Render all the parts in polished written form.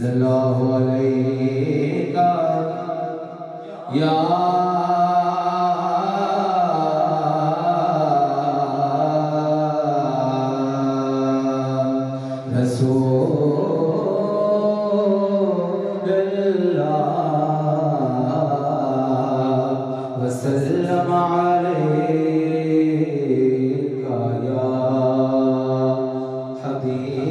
सल्लल्लाहु अलैका या रसूलल्लाह वसल्लम अलैका या हबीबल्लाह।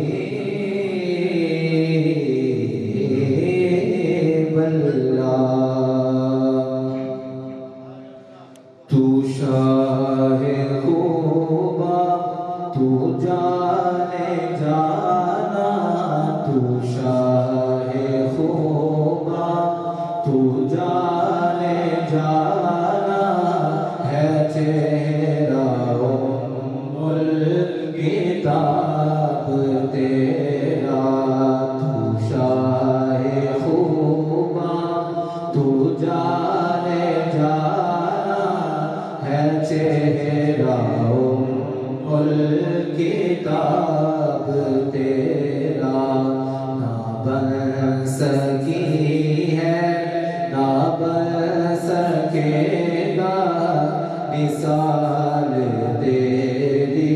तू शाहे खूबा तू जाने जाना, तू शाहे खूबा तू जाने जाना, है चेहरा उम्मुल किताब तेरा। तू शाहे खूबा तू जाने जाना, है चेहरा उम्मुल किताब तेरा। ना बन सकी है ना बन सकेगा मिसाल तेरी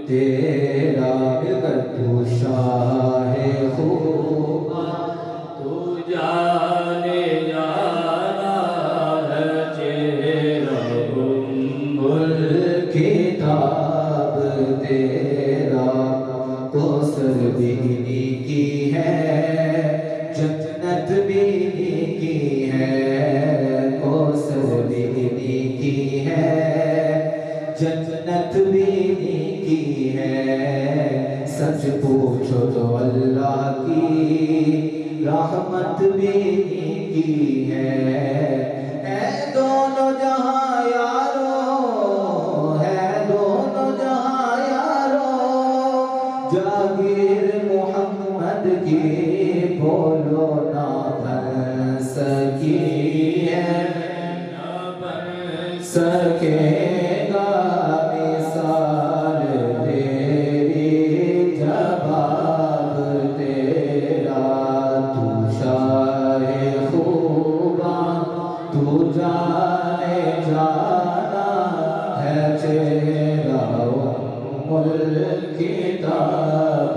तेरा। तू शाहे खूबा तू जाने जाना, है चेहरा उम्मुल किताब तेरा। कोसर बीनी की है जन्नत बीनी की है, कोसर बीनी की है जन्नत बीनी की है। सच पूछो तो अल्लाह की रहमत बीनी की है। दोनों जहां यारो है, दोनों जहां यारो जागीर मोहम्मद की बोलो ना बन सकी है ना बन सकेगा मिसाल तेरी जवाब तेरा। तू शाहे खूबा तू जाने जाना, है चेहरा उम्मुल किताब